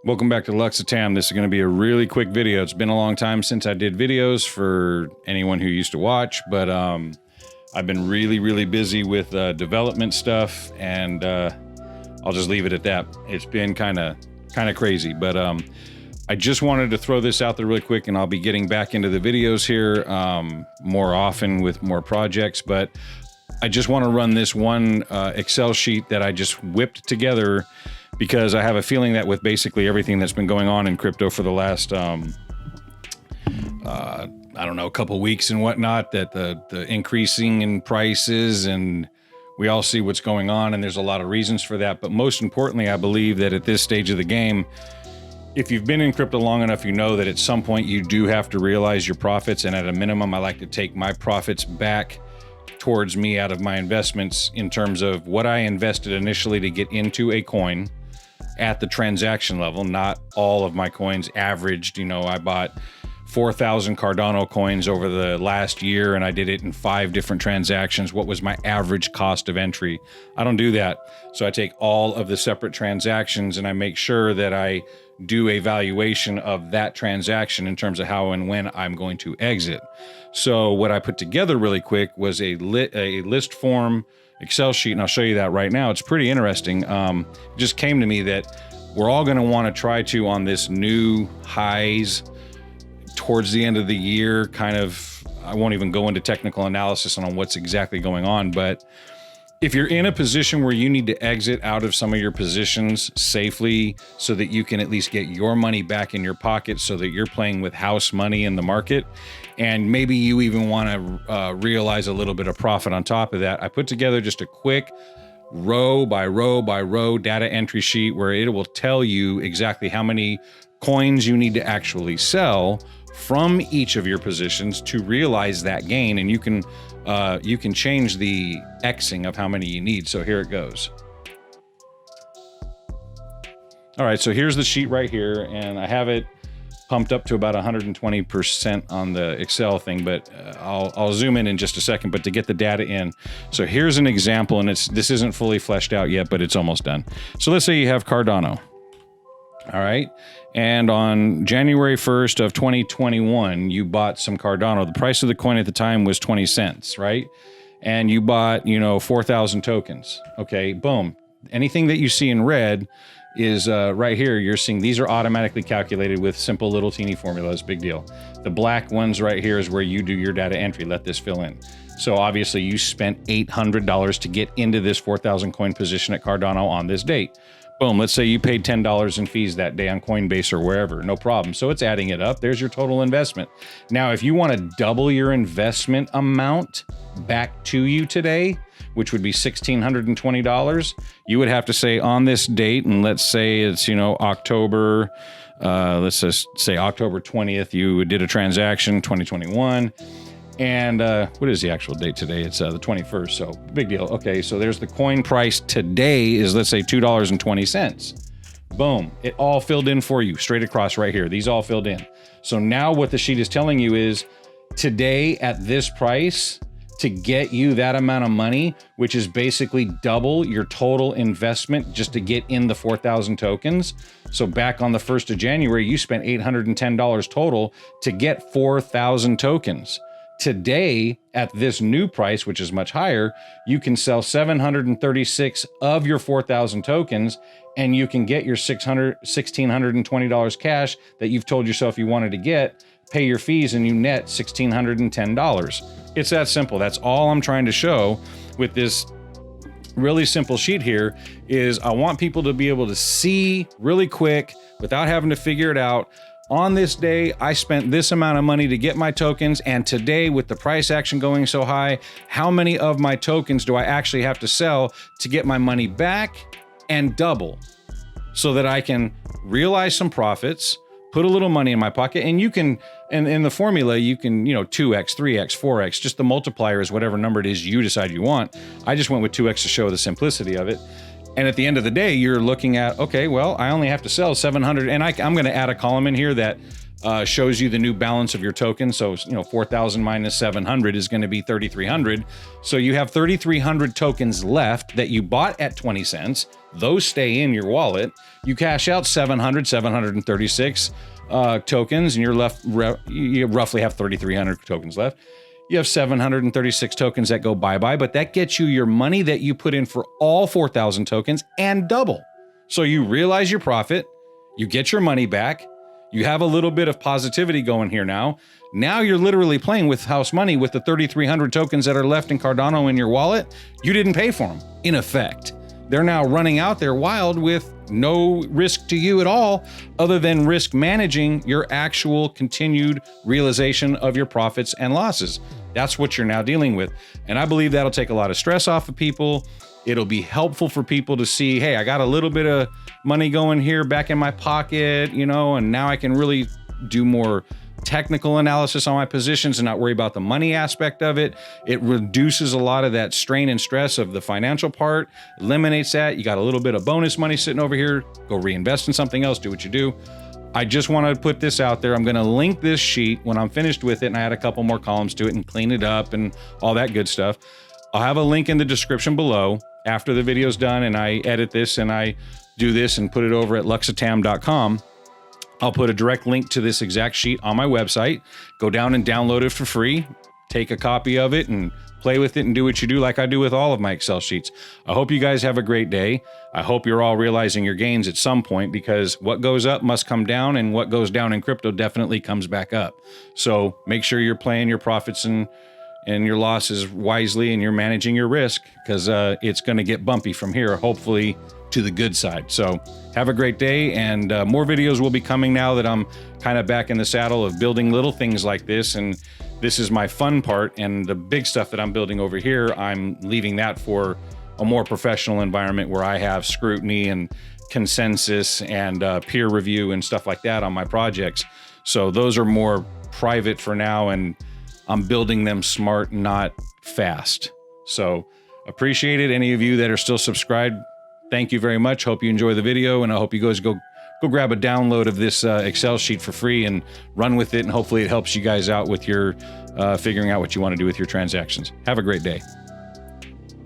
Welcome back to Luxitam. This is going to be a really quick video. It's been a long time since I did videos for anyone who used to watch, but I've been really busy with development stuff, and I'll just leave it at that. It's been kind of crazy, but I just wanted to throw this out there really quick, and I'll be getting back into the videos here more often with more projects, but I just want to run this one Excel sheet that I just whipped together because I have a feeling that with basically everything that's been going on in crypto for the last, I don't know, a couple weeks and whatnot, that the increasing in prices, and we all see what's going on, and there's a lot of reasons for that. But most importantly, I believe that at this stage of the game, if you've been in crypto long enough, you know that at some point you do have to realize your profits. And at a minimum, I like to take my profits back towards me out of my investments in terms of what I invested initially to get into a coin at the transaction level. Not all of my coins averaged. You know, I bought 4,000 Cardano coins over the last year, and I did it in 5 different transactions. What was my average cost of entry? I don't do that. So I take all of the separate transactions and I make sure that I do a valuation of that transaction in terms of how and when I'm going to exit. So what I put together really quick was a list form Excel sheet, and I'll show you that right now. It's pretty interesting. It just came to me that we're all going to want to try to, on this new highs towards the end of the year, kind of, I won't even go into technical analysis on what's exactly going on, but if you're in a position where you need to exit out of some of your positions safely so that you can at least get your money back in your pocket so that you're playing with house money in the market, and maybe you even want to realize a little bit of profit on top of that, I put together just a quick row by row data entry sheet where it will tell you exactly how many coins you need to actually sell from each of your positions to realize that gain, and you can change the Xing of how many you need. So here it goes. All right, so here's the sheet right here, and I have it pumped up to about 120% on the Excel thing, but I'll zoom in just a second, but to get the data in. So here's an example, and this isn't fully fleshed out yet, but it's almost done. So let's say you have Cardano. All right. And on January 1st of 2021, you bought some Cardano. The price of the coin at the time was 20 cents, right? And you bought, 4,000 tokens. Okay, boom. Anything that you see in red is right here. You're seeing these are automatically calculated with simple little teeny formulas. Big deal. The black ones right here is where you do your data entry. Let this fill in. So obviously you spent $800 to get into this 4,000 coin position at Cardano on this date. Boom, let's say you paid $10 in fees that day on Coinbase or wherever, no problem. So it's adding it up. There's your total investment. Now, if you want to double your investment amount back to you today, which would be $1,620, you would have to say on this date, and let's say it's, October, let's just say October 20th, you did a transaction, 2021. And what is the actual date today? It's the 21st, so big deal. Okay, so there's the coin price today is, let's say, $2.20. Boom, it all filled in for you, straight across right here. These all filled in. So now what the sheet is telling you is today at this price, to get you that amount of money, which is basically double your total investment just to get in the 4,000 tokens. So back on the 1st of January, you spent $810 total to get 4,000 tokens. Today, at this new price, which is much higher, you can sell 736 of your 4,000 tokens, and you can get your $1,620 cash that you've told yourself you wanted to get, pay your fees, and you net $1,610. It's that simple. That's all I'm trying to show with this really simple sheet here is I want people to be able to see really quick without having to figure it out. On this day, I spent this amount of money to get my tokens, and today with the price action going so high, how many of my tokens do I actually have to sell to get my money back and double so that I can realize some profits, put a little money in my pocket, and you can, and in the formula, you can, 2x, 3x, 4x, just the multiplier is whatever number it is you decide you want. I just went with 2x to show the simplicity of it. And at the end of the day, you're looking at, okay, well, I only have to sell 700, and I'm going to add a column in here that shows you the new balance of your token. So, 4,000 minus 700 is going to be 3,300. So you have 3,300 tokens left that you bought at 20 cents. Those stay in your wallet. You cash out 736 tokens, and you roughly have 3,300 tokens left. You have 736 tokens that go bye-bye, but that gets you your money that you put in for all 4,000 tokens and double. So you realize your profit, you get your money back, you have a little bit of positivity going here now. Now you're literally playing with house money with the 3,300 tokens that are left in Cardano in your wallet. You didn't pay for them, in effect. They're now running out there wild with no risk to you at all, other than risk managing your actual continued realization of your profits and losses. That's what you're now dealing with. And I believe that'll take a lot of stress off of people. It'll be helpful for people to see, hey, I got a little bit of money going here back in my pocket, and now I can really do more technical analysis on my positions and not worry about the money aspect of it. It reduces a lot of that strain and stress of the financial part, eliminates that. You got a little bit of bonus money sitting over here, go reinvest in something else, do what you do. I just want to put this out there. I'm going to link this sheet when I'm finished with it, and I add a couple more columns to it and clean it up and all that good stuff. I'll have a link in the description below after the video's done and I edit this and I do this and put it over at luxatam.com. I'll put a direct link to this exact sheet on my website. Go down and download it for free. Take a copy of it and play with it and do what you do like I do with all of my Excel sheets. I hope you guys have a great day. I hope you're all realizing your gains at some point, because what goes up must come down, and what goes down in crypto definitely comes back up. So make sure you're playing your profits and your losses wisely, and you're managing your risk, because it's going to get bumpy from here, hopefully to the good side. So have a great day, and more videos will be coming now that I'm kind of back in the saddle of building little things like this. And this is my fun part, and the big stuff that I'm building over here, I'm leaving that for a more professional environment where I have scrutiny and consensus and peer review and stuff like that on my projects. So those are more private for now, and I'm building them smart, not fast. So appreciate it. Any of you that are still subscribed, thank you very much. Hope you enjoy the video, and I hope you guys go grab a download of this Excel sheet for free and run with it, and hopefully it helps you guys out with your figuring out what you want to do with your transactions. Have a great day.